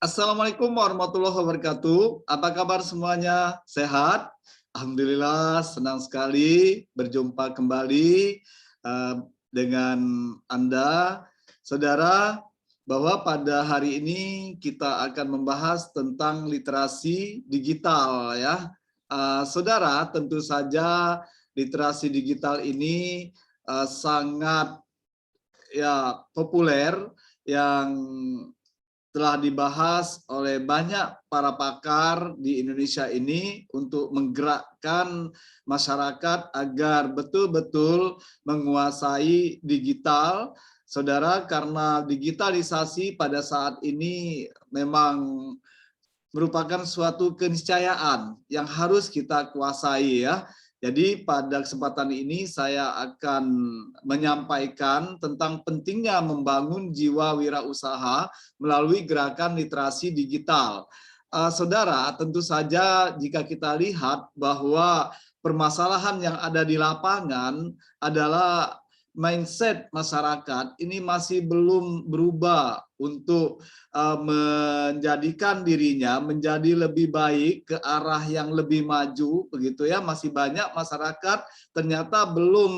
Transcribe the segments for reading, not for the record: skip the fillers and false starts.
Assalamualaikum warahmatullahi wabarakatuh. Apa kabar semuanya? Sehat? Alhamdulillah, senang sekali berjumpa kembali dengan Anda, saudara, bahwa pada hari ini kita akan membahas tentang literasi digital, ya. Saudara, tentu saja literasi digital ini sangat populer, yang telah dibahas oleh banyak para pakar di Indonesia ini untuk menggerakkan masyarakat agar betul-betul menguasai digital, saudara, karena digitalisasi pada saat ini memang merupakan suatu keniscayaan yang harus kita kuasai, ya. Jadi pada kesempatan ini saya akan menyampaikan tentang pentingnya membangun jiwa wirausaha melalui gerakan literasi digital. Saudara, tentu saja jika kita lihat bahwa permasalahan yang ada di lapangan adalah mindset masyarakat ini masih belum berubah untuk menjadikan dirinya menjadi lebih baik ke arah yang lebih maju, begitu ya. Masih banyak masyarakat ternyata belum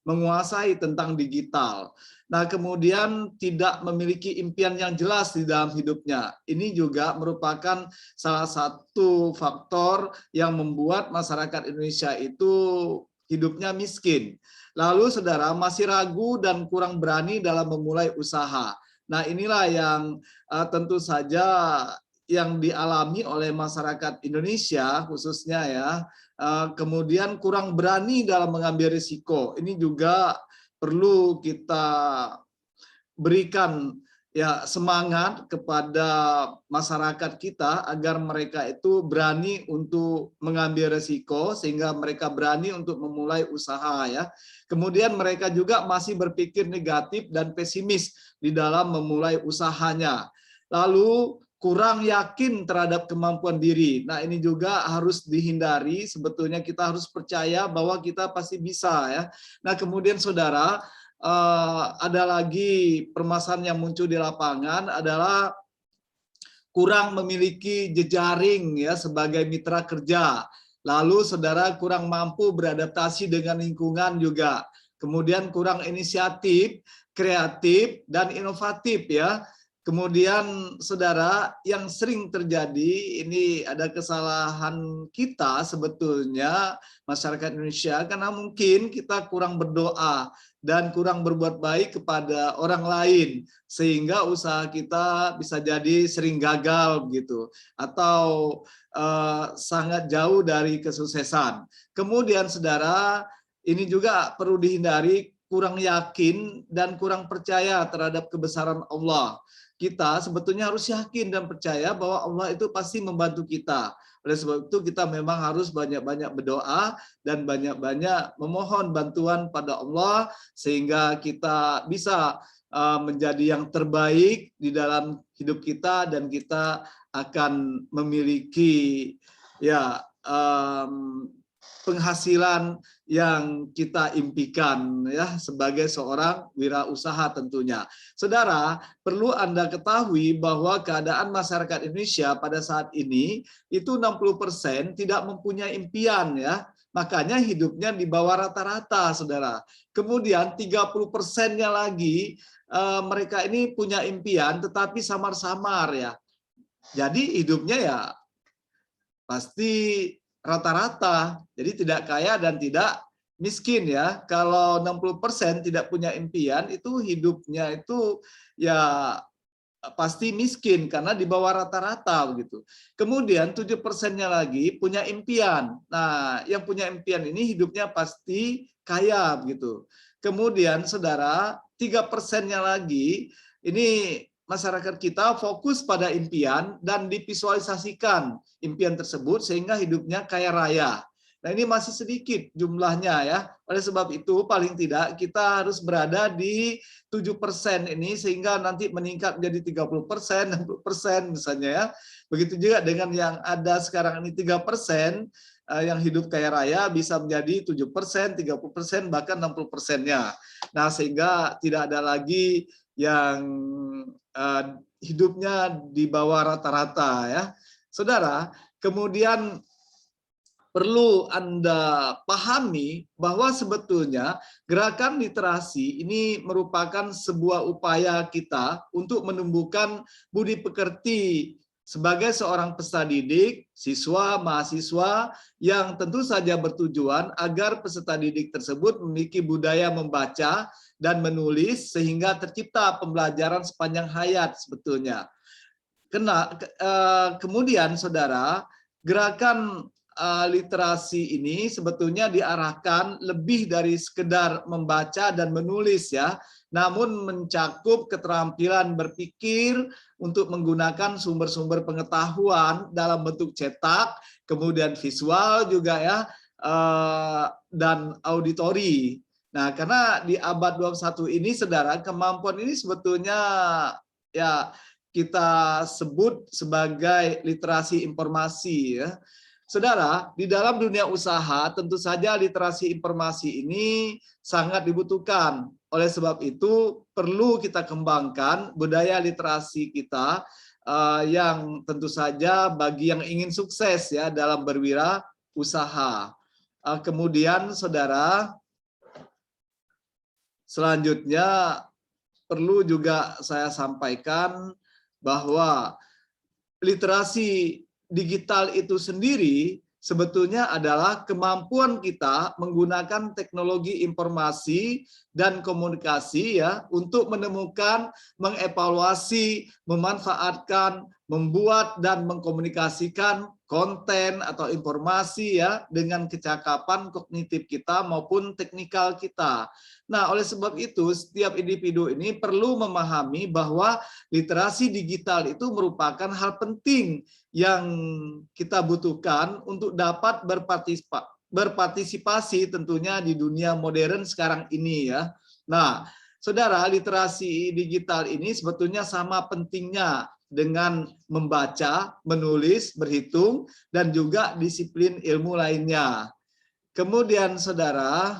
menguasai tentang digital. Nah, kemudian tidak memiliki impian yang jelas di dalam hidupnya. Ini juga merupakan salah satu faktor yang membuat masyarakat Indonesia itu hidupnya miskin. Lalu saudara masih ragu dan kurang berani dalam memulai usaha. Nah, inilah yang tentu saja yang dialami oleh masyarakat Indonesia khususnya, ya. Kemudian kurang berani dalam mengambil risiko. Ini juga perlu kita berikan semangat kepada masyarakat kita agar mereka itu berani untuk mengambil resiko sehingga mereka berani untuk memulai usaha, ya. Kemudian mereka juga masih berpikir negatif dan pesimis di dalam memulai usahanya. Lalu kurang yakin terhadap kemampuan diri. Nah, ini juga harus dihindari. Sebetulnya kita harus percaya bahwa kita pasti bisa, ya. Nah, kemudian saudara, ada lagi permasalahan yang muncul di lapangan adalah kurang memiliki jejaring, ya, sebagai mitra kerja. Lalu saudara kurang mampu beradaptasi dengan lingkungan juga. Kemudian kurang inisiatif, kreatif, dan inovatif, ya. Kemudian saudara, yang sering terjadi ini ada kesalahan kita sebetulnya masyarakat Indonesia karena mungkin kita kurang berdoa dan kurang berbuat baik kepada orang lain sehingga usaha kita bisa jadi sering gagal begitu atau sangat jauh dari kesuksesan. Kemudian saudara, ini juga perlu dihindari kurang yakin dan kurang percaya terhadap kebesaran Allah. Kita sebetulnya harus yakin dan percaya bahwa Allah itu pasti membantu kita. Oleh sebab itu kita memang harus banyak-banyak berdoa dan banyak-banyak memohon bantuan pada Allah sehingga kita bisa menjadi yang terbaik di dalam hidup kita dan kita akan memiliki penghasilan yang kita impikan, ya, sebagai seorang wirausaha tentunya. Saudara, perlu Anda ketahui bahwa keadaan masyarakat Indonesia pada saat ini itu 60% tidak mempunyai impian, ya. Makanya hidupnya di bawah rata-rata, saudara. Kemudian 30%-nya lagi mereka ini punya impian tetapi samar-samar, ya. Jadi hidupnya ya pasti rata-rata, jadi tidak kaya dan tidak miskin, ya. Kalau 60% tidak punya impian, itu hidupnya itu ya pasti miskin karena di bawah rata-rata begitu. Kemudian 7%-nya lagi punya impian. Nah, yang punya impian ini hidupnya pasti kaya begitu. Kemudian saudara, 3%-nya lagi ini masyarakat kita fokus pada impian dan divisualisasikan impian tersebut sehingga hidupnya kaya raya. Nah, ini masih sedikit jumlahnya, ya. Oleh sebab itu paling tidak kita harus berada di 7% ini sehingga nanti meningkat menjadi 30%, 60% misalnya, ya. Begitu juga dengan yang ada sekarang ini 3%, yang hidup kaya raya bisa menjadi 7%, 30%, bahkan 60%-nya. Nah, sehingga tidak ada lagi yang hidupnya di bawah rata-rata ya. Saudara, kemudian perlu Anda pahami bahwa sebetulnya gerakan literasi ini merupakan sebuah upaya kita untuk menumbuhkan budi pekerti sebagai seorang peserta didik, siswa, mahasiswa yang tentu saja bertujuan agar peserta didik tersebut memiliki budaya membaca dan menulis sehingga tercipta pembelajaran sepanjang hayat sebetulnya. Kemudian saudara, gerakan literasi ini sebetulnya diarahkan lebih dari sekedar membaca dan menulis ya, namun mencakup keterampilan berpikir untuk menggunakan sumber-sumber pengetahuan dalam bentuk cetak, kemudian visual juga ya, dan auditori. Nah, karena di abad 21 ini saudara, kemampuan ini sebetulnya ya kita sebut sebagai literasi informasi ya. Saudara, di dalam dunia usaha tentu saja literasi informasi ini sangat dibutuhkan. Oleh sebab itu perlu kita kembangkan budaya literasi kita yang tentu saja bagi yang ingin sukses ya dalam berwirausaha. Kemudian saudara, selanjutnya perlu juga saya sampaikan bahwa literasi digital itu sendiri sebetulnya adalah kemampuan kita menggunakan teknologi informasi dan komunikasi ya untuk menemukan, mengevaluasi, memanfaatkan, membuat dan mengkomunikasikan konten atau informasi ya dengan kecakapan kognitif kita maupun teknikal kita. Nah, oleh sebab itu setiap individu ini perlu memahami bahwa literasi digital itu merupakan hal penting yang kita butuhkan untuk dapat berpartisipasi tentunya di dunia modern sekarang ini ya. Nah, saudara, literasi digital ini sebetulnya sama pentingnya dengan membaca, menulis, berhitung, dan juga disiplin ilmu lainnya. Kemudian saudara,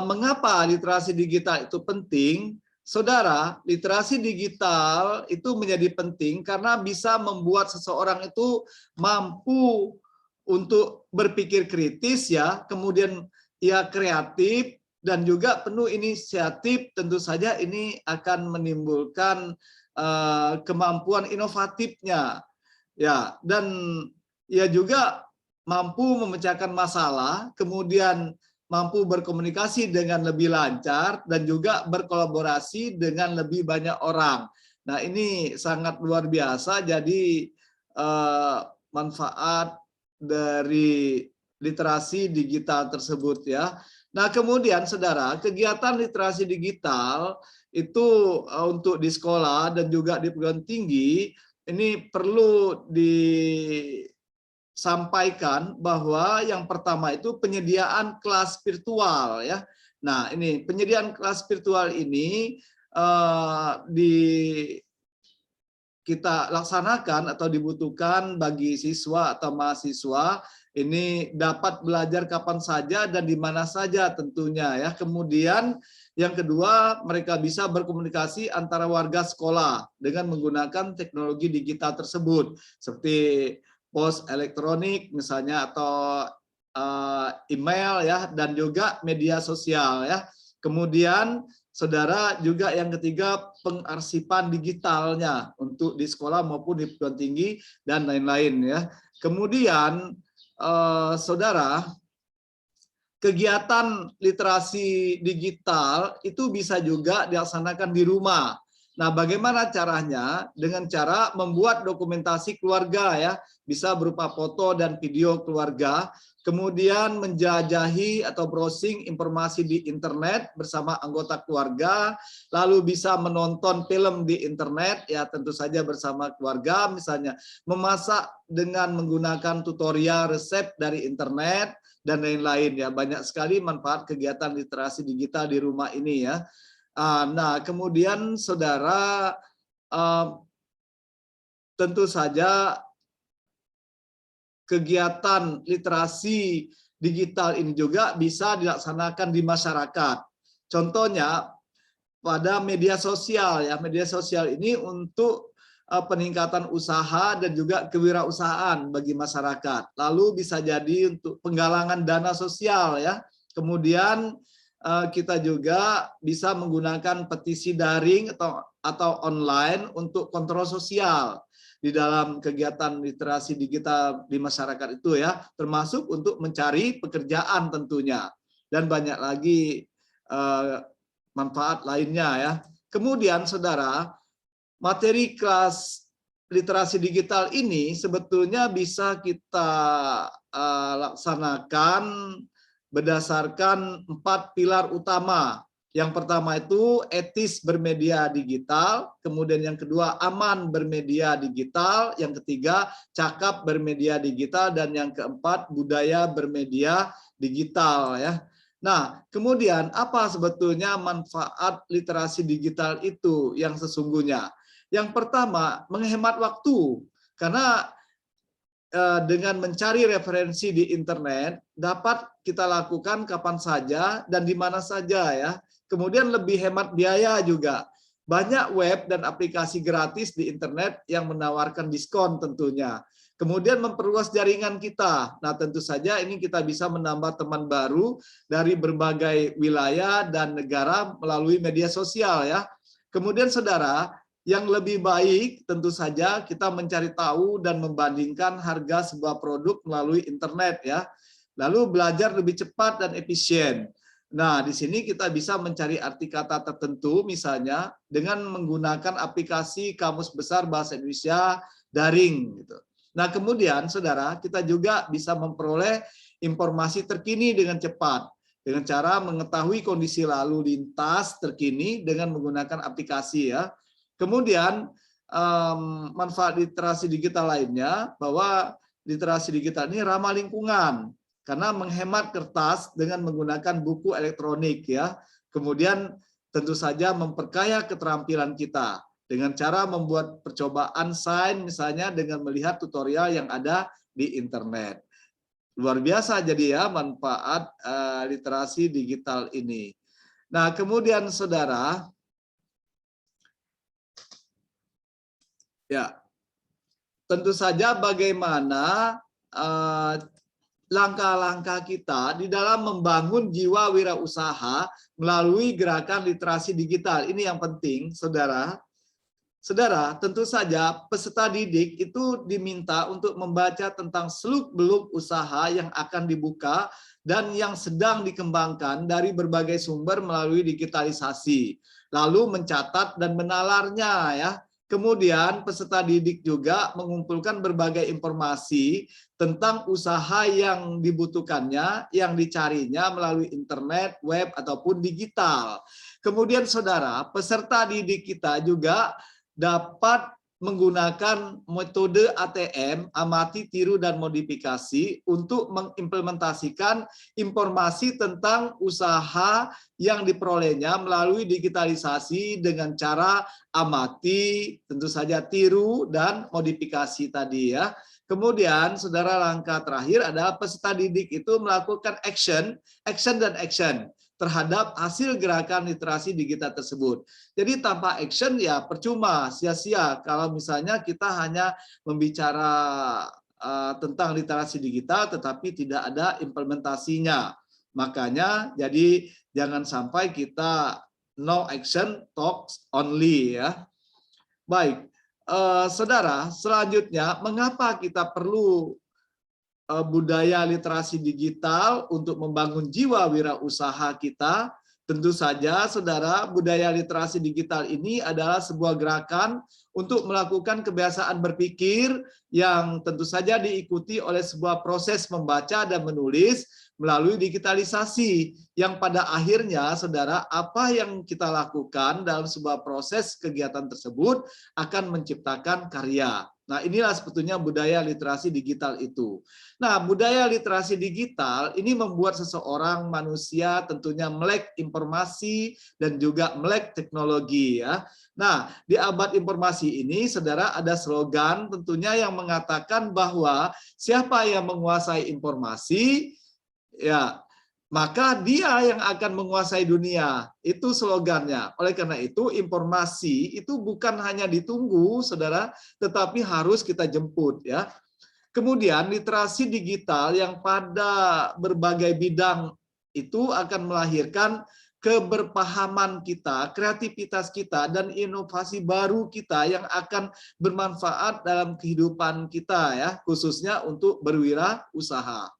mengapa literasi digital itu penting? Saudara, literasi digital itu menjadi penting karena bisa membuat seseorang itu mampu untuk berpikir kritis ya, kemudian ia kreatif dan juga penuh inisiatif. Tentu saja ini akan menimbulkan kemampuan inovatifnya ya, dan ia juga mampu memecahkan masalah, kemudian mampu berkomunikasi dengan lebih lancar dan juga berkolaborasi dengan lebih banyak orang. Nah, ini sangat luar biasa. Jadi manfaat dari literasi digital tersebut ya. Nah, kemudian saudara, kegiatan literasi digital itu untuk di sekolah dan juga di perguruan tinggi ini perlu disampaikan bahwa yang pertama itu penyediaan kelas virtual ya. Nah, ini penyediaan kelas virtual ini kita laksanakan atau dibutuhkan bagi siswa atau mahasiswa ini dapat belajar kapan saja dan di mana saja tentunya ya. Kemudian yang kedua, mereka bisa berkomunikasi antara warga sekolah dengan menggunakan teknologi digital tersebut seperti pos elektronik misalnya atau email ya, dan juga media sosial ya. Kemudian saudara, juga yang ketiga pengarsipan digitalnya untuk di sekolah maupun di perguruan tinggi dan lain-lain ya. Kemudian saudara, kegiatan literasi digital itu bisa juga dilaksanakan di rumah. Nah, bagaimana caranya? Dengan cara membuat dokumentasi keluarga ya, bisa berupa foto dan video keluarga, kemudian menjajahi atau browsing informasi di internet bersama anggota keluarga, lalu bisa menonton film di internet ya tentu saja bersama keluarga, misalnya memasak dengan menggunakan tutorial resep dari internet dan lain-lain ya. Banyak sekali manfaat kegiatan literasi digital di rumah ini ya. Nah, kemudian saudara, tentu saja kegiatan literasi digital ini juga bisa dilaksanakan di masyarakat. Contohnya, pada media sosial ya. Media sosial ini untuk peningkatan usaha dan juga kewirausahaan bagi masyarakat. Lalu bisa jadi untuk penggalangan dana sosial ya. Kemudian kita juga bisa menggunakan petisi daring atau online untuk kontrol sosial di dalam kegiatan literasi digital di masyarakat itu ya, termasuk untuk mencari pekerjaan tentunya, dan banyak lagi manfaat lainnya ya. Kemudian saudara, materi kelas literasi digital ini sebetulnya bisa kita laksanakan berdasarkan 4 pilar utama. Yang pertama itu etis bermedia digital, kemudian yang kedua aman bermedia digital, yang ketiga cakap bermedia digital, dan yang keempat budaya bermedia digital ya. Nah, kemudian apa sebetulnya manfaat literasi digital itu yang sesungguhnya? Yang pertama, menghemat waktu, karena dengan mencari referensi di internet dapat kita lakukan kapan saja dan di mana saja ya. Kemudian lebih hemat biaya juga. Banyak web dan aplikasi gratis di internet yang menawarkan diskon tentunya. Kemudian memperluas jaringan kita. Nah, tentu saja ini kita bisa menambah teman baru dari berbagai wilayah dan negara melalui media sosial ya. Kemudian saudara, yang lebih baik tentu saja kita mencari tahu dan membandingkan harga sebuah produk melalui internet ya. Lalu belajar lebih cepat dan efisien. Nah, di sini kita bisa mencari arti kata tertentu misalnya dengan menggunakan aplikasi Kamus Besar Bahasa Indonesia daring gitu. Nah, kemudian saudara, kita juga bisa memperoleh informasi terkini dengan cepat dengan cara mengetahui kondisi lalu lintas terkini dengan menggunakan aplikasi ya. Kemudian manfaat literasi digital lainnya bahwa literasi digital ini ramah lingkungan karena menghemat kertas dengan menggunakan buku elektronik ya. Kemudian tentu saja memperkaya keterampilan kita dengan cara membuat percobaan sains misalnya dengan melihat tutorial yang ada di internet. Luar biasa jadi ya manfaat literasi digital ini. Nah, kemudian saudara, ya, tentu saja bagaimana langkah-langkah kita di dalam membangun jiwa wirausaha melalui gerakan literasi digital. Ini yang penting, saudara. Saudara, tentu saja peserta didik itu diminta untuk membaca tentang seluk-beluk usaha yang akan dibuka dan yang sedang dikembangkan dari berbagai sumber melalui digitalisasi. Lalu mencatat dan menalarnya ya. Kemudian peserta didik juga mengumpulkan berbagai informasi tentang usaha yang dibutuhkannya, yang dicarinya melalui internet, web, ataupun digital. Kemudian saudara, peserta didik kita juga dapat menggunakan metode ATM, amati, tiru, dan modifikasi untuk mengimplementasikan informasi tentang usaha yang diperolehnya melalui digitalisasi dengan cara amati, tentu saja tiru, dan modifikasi tadi ya. Kemudian, saudara, langkah terakhir adalah peserta didik itu melakukan action terhadap hasil gerakan literasi digital tersebut. Jadi tanpa action ya percuma, sia-sia kalau misalnya kita hanya membicara tentang literasi digital tetapi tidak ada implementasinya. Makanya jadi jangan sampai kita no action, talks only ya. Baik, saudara, selanjutnya mengapa kita perlu budaya literasi digital untuk membangun jiwa wirausaha kita? Tentu saja, saudara, budaya literasi digital ini adalah sebuah gerakan untuk melakukan kebiasaan berpikir yang tentu saja diikuti oleh sebuah proses membaca dan menulis melalui digitalisasi, yang pada akhirnya, saudara, apa yang kita lakukan dalam sebuah proses kegiatan tersebut akan menciptakan karya. Nah, inilah sebetulnya budaya literasi digital itu. Nah, budaya literasi digital ini membuat seseorang manusia tentunya melek informasi dan juga melek teknologi ya. Nah, di abad informasi ini, saudara, ada slogan tentunya yang mengatakan bahwa siapa yang menguasai informasi, ya, maka dia yang akan menguasai dunia. Itu slogannya. Oleh karena itu, informasi itu bukan hanya ditunggu, saudara, tetapi harus kita jemput, ya. Kemudian literasi digital yang pada berbagai bidang itu akan melahirkan keberpahaman kita, kreativitas kita, dan inovasi baru kita yang akan bermanfaat dalam kehidupan kita, ya, khususnya untuk berwirausaha.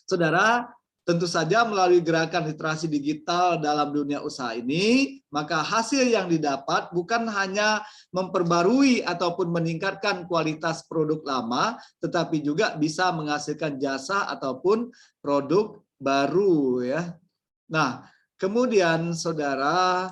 Saudara, tentu saja melalui gerakan literasi digital dalam dunia usaha ini, maka hasil yang didapat bukan hanya memperbarui ataupun meningkatkan kualitas produk lama, tetapi juga bisa menghasilkan jasa ataupun produk baru, ya. Nah, kemudian saudara,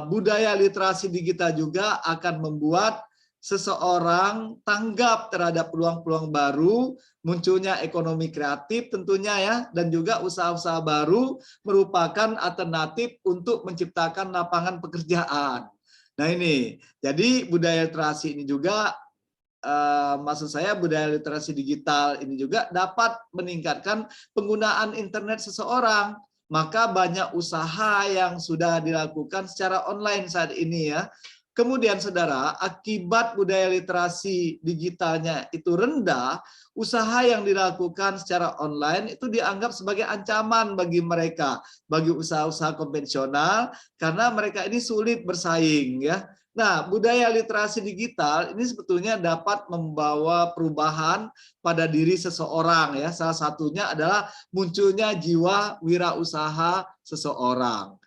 budaya literasi digital juga akan membuat seseorang tanggap terhadap peluang-peluang baru, munculnya ekonomi kreatif tentunya, ya, dan juga usaha-usaha baru merupakan alternatif untuk menciptakan lapangan pekerjaan. Nah ini, jadi budaya literasi ini juga, maksud saya budaya literasi digital ini juga dapat meningkatkan penggunaan internet seseorang. Maka banyak usaha yang sudah dilakukan secara online saat ini, ya. Kemudian saudara, akibat budaya literasi digitalnya itu rendah, usaha yang dilakukan secara online itu dianggap sebagai ancaman bagi mereka, bagi usaha-usaha konvensional, karena mereka ini sulit bersaing, ya. Nah, budaya literasi digital ini sebetulnya dapat membawa perubahan pada diri seseorang, ya. Salah satunya adalah munculnya jiwa wirausaha seseorang.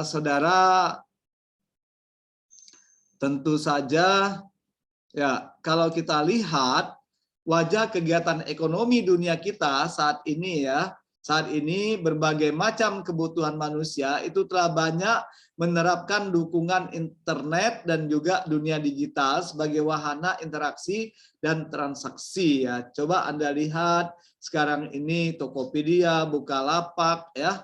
Saudara, tentu saja, ya, kalau kita lihat wajah kegiatan ekonomi dunia kita saat ini, ya, saat ini berbagai macam kebutuhan manusia itu telah banyak menerapkan dukungan internet dan juga dunia digital sebagai wahana interaksi dan transaksi, ya. Coba Anda lihat sekarang ini Tokopedia, Bukalapak, ya.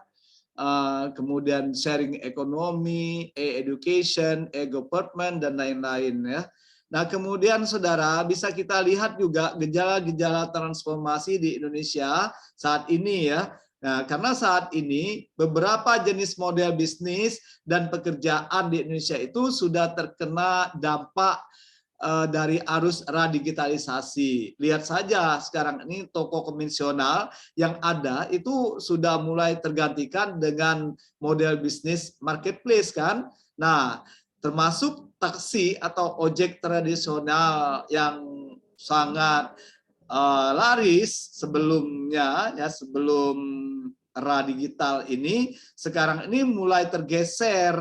Kemudian sharing ekonomi, e-education, e-government, dan lain-lain, ya. Nah, kemudian saudara bisa kita lihat juga gejala-gejala transformasi di Indonesia saat ini, ya. Nah, karena saat ini beberapa jenis model bisnis dan pekerjaan di Indonesia itu sudah terkena dampak dari arus radigitalisasi. Lihat saja sekarang ini toko konvensional yang ada itu sudah mulai tergantikan dengan model bisnis marketplace, kan. Nah, termasuk taksi atau ojek tradisional yang sangat laris sebelumnya, ya, sebelum era digital ini, sekarang ini mulai tergeser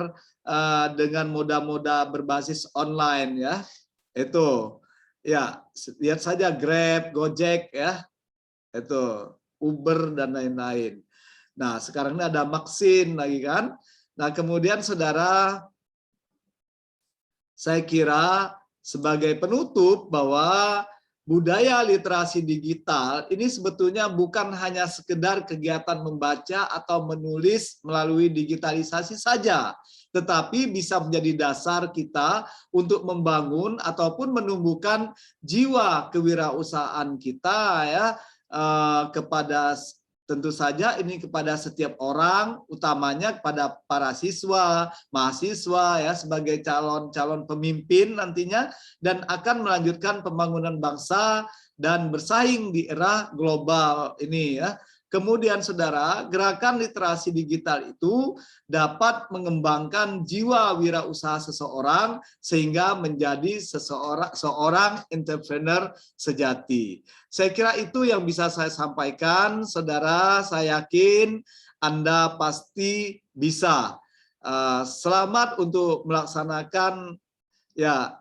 dengan moda-moda berbasis online, ya. Itu, ya, lihat saja Grab, Gojek, ya, itu Uber dan lain-lain. Nah, sekarang ini ada Maxin lagi, kan. Nah, kemudian saudara, saya kira sebagai penutup bahwa budaya literasi digital ini sebetulnya bukan hanya sekedar kegiatan membaca atau menulis melalui digitalisasi saja, tetapi bisa menjadi dasar kita untuk membangun ataupun menumbuhkan jiwa kewirausahaan kita, ya, kepada, tentu saja ini kepada setiap orang, utamanya kepada para siswa, mahasiswa, ya, sebagai calon-calon pemimpin nantinya, dan akan melanjutkan pembangunan bangsa dan bersaing di era global ini, ya. Kemudian saudara, gerakan literasi digital itu dapat mengembangkan jiwa wirausaha seseorang sehingga menjadi seorang entrepreneur sejati. Saya kira itu yang bisa saya sampaikan, saudara. Saya yakin Anda pasti bisa. Selamat untuk melaksanakan, ya,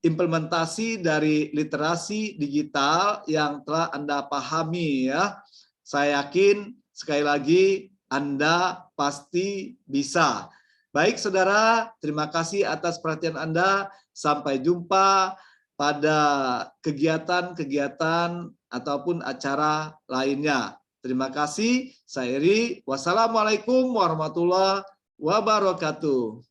implementasi dari literasi digital yang telah Anda pahami, ya. Saya yakin sekali lagi Anda pasti bisa. Baik saudara, terima kasih atas perhatian Anda. Sampai jumpa pada kegiatan-kegiatan ataupun acara lainnya. Terima kasih. Saya Eri. Wassalamualaikum warahmatullahi wabarakatuh.